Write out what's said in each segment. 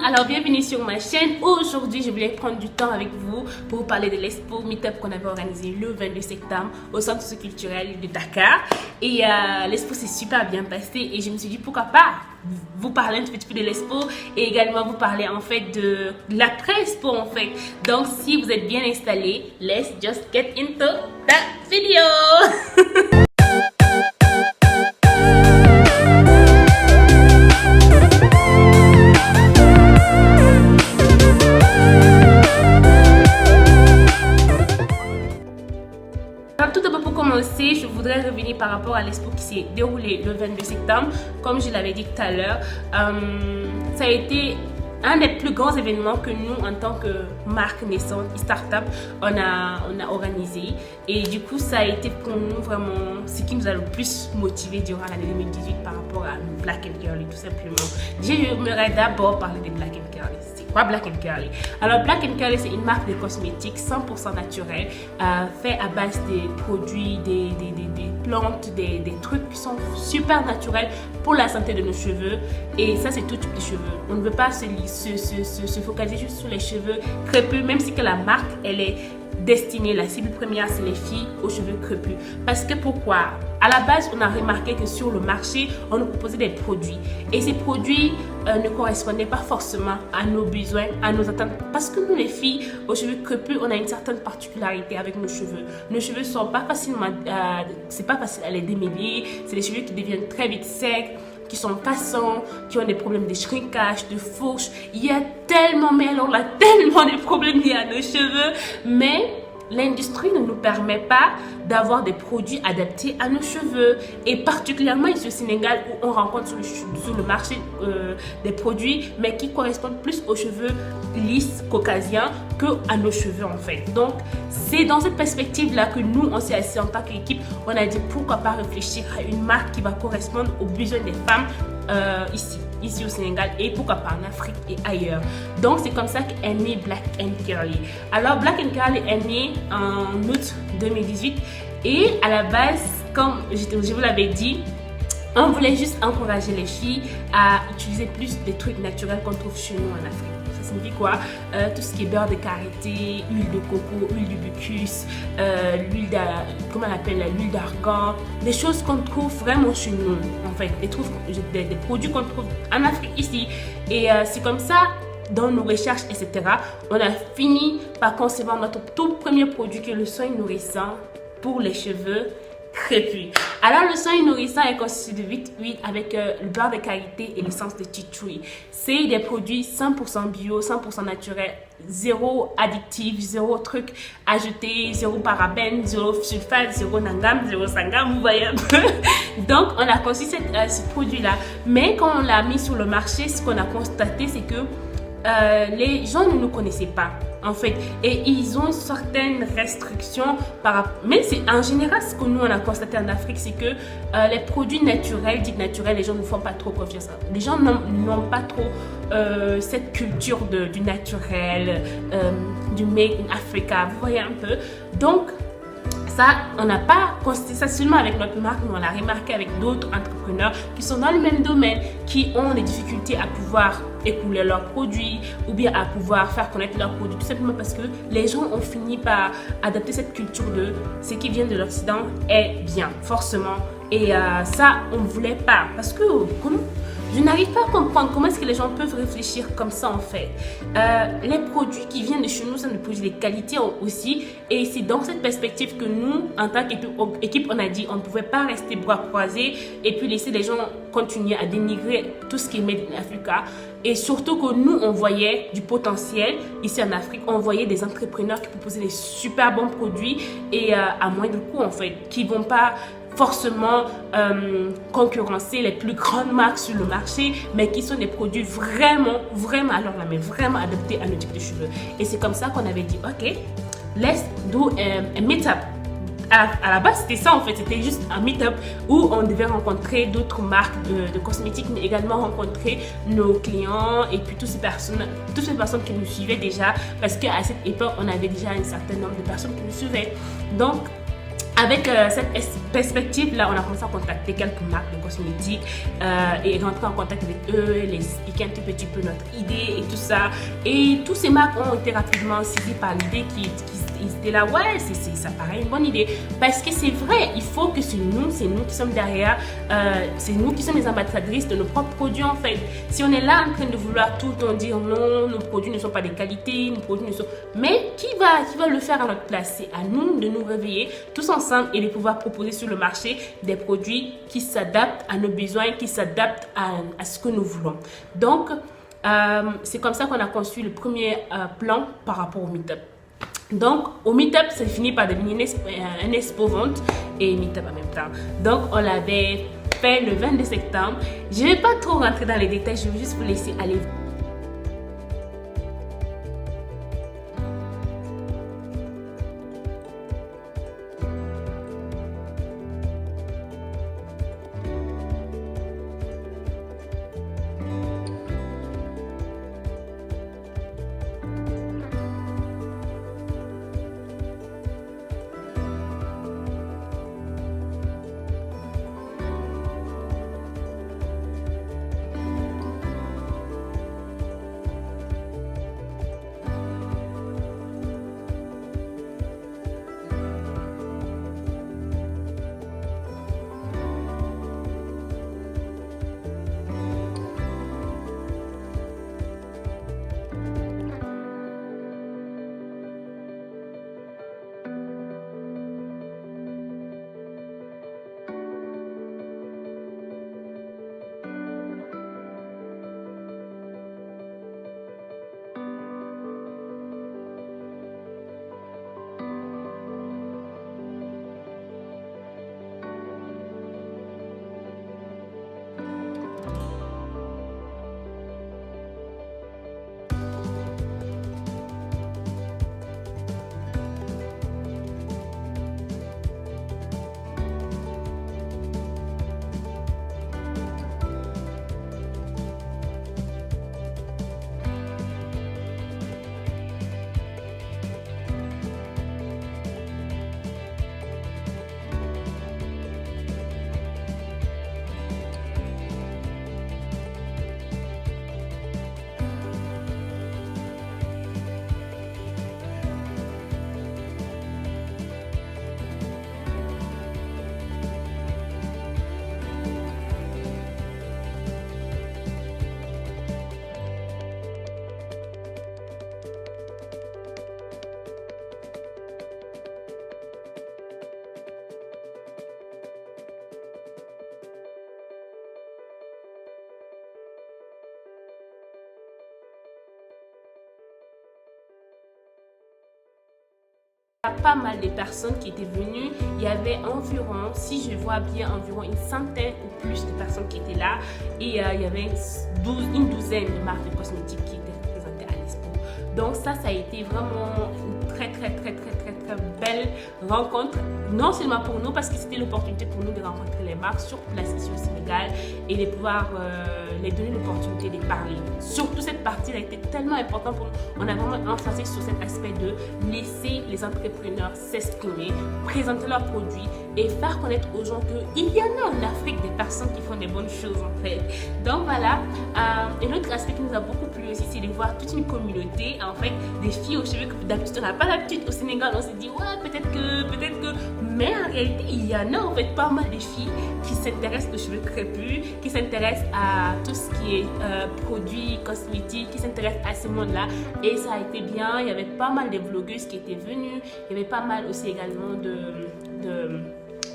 alors bienvenue sur ma chaîne. Aujourd'hui, je voulais prendre du temps avec vous pour vous parler de l'Expo Meetup qu'on avait organisé le 22 septembre au Centre socioculturel de Dakar. Et l'Expo s'est super bien passée et je me suis dit pourquoi pas vous parler un petit peu de l'Expo et également vous parler en fait de l'après-Expo en fait. Donc si vous êtes bien installés, let's just get into the video. Tout d'abord pour commencer, je voudrais revenir par rapport à l'expo qui s'est déroulée le 22 septembre. Comme je l'avais dit tout à l'heure, ça a été un des plus grands événements que nous, en tant que marque naissante et start-up, on a organisé. Et du coup, ça a été pour nous vraiment ce qui nous a le plus motivé durant l'année 2018 par rapport à Black & Curly, tout simplement. J'aimerais d'abord parler de Black & Curly. C'est quoi Black & Curly? Alors, Black & Curly, c'est une marque de cosmétiques 100% naturelle, fait à base des produits, des plantes, des trucs qui sont super naturels pour la santé de nos cheveux. Et ça, c'est tout type de cheveux. On ne veut pas se focaliser juste sur les cheveux crépus, même si que la marque, elle est destinée, la cible première, c'est les filles aux cheveux crépus. Parce que pourquoi? À la base, on a remarqué que sur le marché, on nous proposait des produits. Et ces produits ne correspondaient pas forcément à nos besoins, à nos attentes. Parce que nous, les filles aux cheveux crépus, on a une certaine particularité avec nos cheveux. Nos cheveux sont pas facilement, c'est pas facile à les démêler. C'est des cheveux qui deviennent très vite secs, qui sont cassants, qui ont des problèmes de shrinkage, de fourche. Il y a tellement, mais alors là, tellement de problèmes liés à nos cheveux. Mais l'industrie ne nous permet pas d'avoir des produits adaptés à nos cheveux. Et particulièrement ici au Sénégal, où on rencontre sur le marché des produits, mais qui correspondent plus aux cheveux lisses, caucasiens, que à nos cheveux en fait. Donc, c'est dans cette perspective-là que nous, on s'est assis en tant qu'équipe. On a dit pourquoi pas réfléchir à une marque qui va correspondre aux besoins des femmes ici au Sénégal et pourquoi pas en Afrique et ailleurs. Donc c'est comme ça qu'est né Black & Curly. Alors Black & Curly est né en août 2018 et à la base, comme je vous l'avais dit, on voulait juste encourager les filles à utiliser plus des trucs naturels qu'on trouve chez nous en Afrique. Ça signifie quoi? Tout ce qui est beurre de karité, huile de coco, huile d'hibiscus, l'huile d'argan, des choses qu'on trouve vraiment chez nous, en fait, des produits qu'on trouve en Afrique ici. Et c'est comme ça, dans nos recherches, etc., on a fini par concevoir notre tout premier produit qui est le soin nourrissant pour les cheveux crépus. Alors le soin nourrissant est constitué de 8 huiles avec le beurre de karité et l'essence de tea tree. C'est des produits 100% bio, 100% naturels, zéro addictif, zéro truc ajouté, zéro parabène, zéro sulfate, zéro nangam, zéro sangam, vous voyez un peu. Donc on a conçu ce produit-là. Mais quand on l'a mis sur le marché, ce qu'on a constaté, c'est que les gens ne nous connaissaient pas en fait et ils ont certaines restrictions mais c'est en général ce que nous on a constaté en Afrique, c'est que les produits naturels, dits naturels, les gens ne font pas trop confiance. Les gens n'ont pas trop cette culture du naturel, du Made in Africa, vous voyez un peu. Donc ça, on n'a pas constaté ça seulement avec notre marque, mais on l'a remarqué avec d'autres entrepreneurs qui sont dans le même domaine, qui ont des difficultés à pouvoir écouler leurs produits ou bien à pouvoir faire connaître leurs produits, tout simplement parce que les gens ont fini par adapter cette culture de ce qui vient de l'Occident est bien, forcément. Et ça, on ne voulait pas parce que je n'arrive pas à comprendre comment est-ce que les gens peuvent réfléchir comme ça en fait. Les produits qui viennent de chez nous sont des produits de qualité aussi. Et c'est dans cette perspective que nous, en tant qu'équipe, on a dit on ne pouvait pas rester bras croisés et puis laisser les gens continuer à dénigrer tout ce qui est Made in Africa. Et surtout que nous, on voyait du potentiel ici en Afrique. On voyait des entrepreneurs qui proposaient des super bons produits et à moindre coût en fait, qui ne vont pas forcément concurrencer les plus grandes marques sur le marché, mais qui sont des produits vraiment adaptés à nos types de cheveux. Et c'est comme ça qu'on avait dit ok, let's do a meetup. À la base, c'était ça en fait, c'était juste un meet-up où on devait rencontrer d'autres marques de cosmétiques, mais également rencontrer nos clients et puis toutes ces personnes qui nous suivaient déjà, parce qu'à cette époque, on avait déjà un certain nombre de personnes qui nous suivaient. Donc, Avec cette perspective-là, on a commencé à contacter quelques marques de cosmétiques et rentrer en contact avec eux, les expliquer un tout petit peu notre idée et tout ça. Et tous ces marques ont été rapidement saisies par l'idée qui étaient là, ouais, ça paraît une bonne idée. Parce que c'est vrai, il faut que c'est nous qui sommes derrière, c'est nous qui sommes les ambassadrices de nos propres produits en fait. Si on est là en train de vouloir tout le temps dire non, nos produits ne sont pas de qualité, nos produits ne sont... Mais qui va le faire à notre place? C'est à nous de nous réveiller tous ensemble et de pouvoir proposer sur le marché des produits qui s'adaptent à nos besoins, qui s'adaptent à ce que nous voulons. Donc, c'est comme ça qu'on a conçu le premier plan par rapport au Meetup. Donc, au Meetup, ça finit par devenir un expo vente et Meetup en même temps. Donc, on l'avait fait le 22 septembre. Je ne vais pas trop rentrer dans les détails, je vais juste vous laisser aller. Il y a pas mal de personnes qui étaient venues. Il y avait environ, si je vois bien, environ une centaine ou plus de personnes qui étaient là. Et il y avait une douzaine de marques de cosmétiques qui étaient représentées à l'expo. Donc ça a été vraiment une très belle rencontre. Non seulement pour nous, parce que c'était l'opportunité pour nous de rencontrer les marques sur place ici au Sénégal et de pouvoir les donner l'opportunité de parler. Surtout cette partie a été tellement importante pour nous. On a vraiment emphasé sur cet aspect de laisser les entrepreneurs s'exprimer, présenter leurs produits et faire connaître aux gens qu'il y en a en Afrique des personnes qui font des bonnes choses en fait. Donc voilà, et l'autre aspect qui nous a beaucoup plu aussi, c'est de voir toute une communauté en fait des filles aux cheveux que d'habitude on n'a pas l'habitude. Au Sénégal on s'est dit ouais peut-être que, mais en réalité il y en a en fait pas mal de filles qui s'intéressent aux cheveux crépus, qui s'intéressent à tout ce qui est produits cosmétiques, qui s'intéressent à ce monde-là et ça a été bien. Il y avait pas mal de vlogueuses qui étaient venues, il y avait pas mal aussi également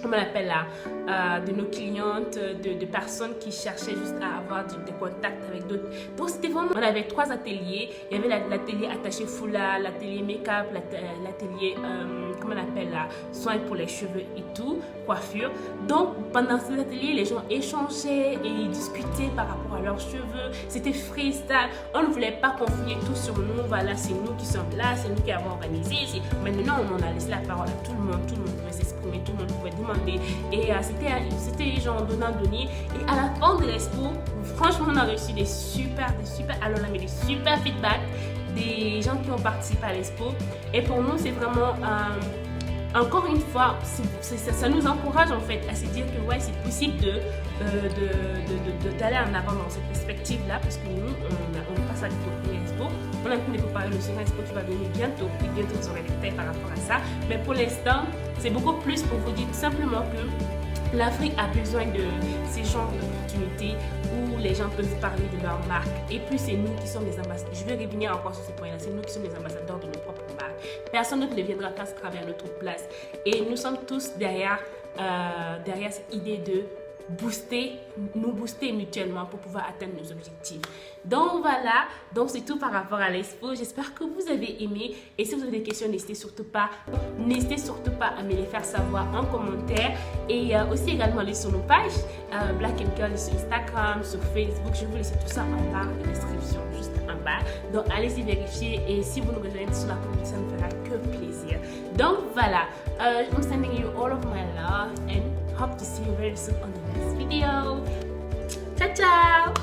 comment on appelle là, de nos clientes, de personnes qui cherchaient juste à avoir des contacts avec d'autres. Donc c'était vraiment, on avait 3 ateliers. Il y avait l'atelier attaché foulard, l'atelier make-up, l'atelier, comment on appelle là, soins pour les cheveux et tout, coiffure. Donc pendant ces ateliers, les gens échangeaient et ils discutaient par rapport à leurs cheveux. C'était freestyle. On ne voulait pas confier tout sur nous. Voilà, c'est nous qui sommes là, c'est nous qui avons organisé. Maintenant, on a laissé la parole à tout le monde pouvait s'exprimer, tout le monde pouvait demander. Et c'était genre donnant-donné. Et à la fin de l'expo, franchement, on a reçu des super, alors on a mis des super feedbacks des gens qui ont participé à l'expo. Et pour nous, c'est vraiment encore une fois, ça nous encourage en fait à se dire que ouais, c'est possible d'aller en avant dans cette perspective-là, parce que nous, on passe à l'Utopia Expo. On a pu nous préparer le Sera Expo qui va venir bientôt, et bientôt vous aurez des détails par rapport à ça. Mais pour l'instant, c'est beaucoup plus pour vous dire tout simplement que l'Afrique a besoin de ces genres d'opportunités où les gens peuvent parler de leur marque. Et puis c'est nous qui sommes les ambassadeurs. Je vais revenir encore sur ce point-là. C'est nous qui sommes les ambassadeurs de nos propres marques. Personne d'autre ne viendra faire ce travail à notre place. Et nous sommes tous derrière cette idée de nous booster mutuellement pour pouvoir atteindre nos objectifs. Donc voilà, donc c'est tout par rapport à l'expo. J'espère que vous avez aimé, et si vous avez des questions, n'hésitez surtout pas à me les faire savoir en commentaire, et aussi également aller sur nos pages Black & Curly sur Instagram, sur Facebook. Je vais vous laisser tout ça en barre de description, juste en bas. Donc allez-y vérifier, et si vous nous rejoignez sur la communauté, ça me fera que plaisir. Donc voilà, I'm sending you all of my love and hope to see you very soon on the next video. Ciao ciao.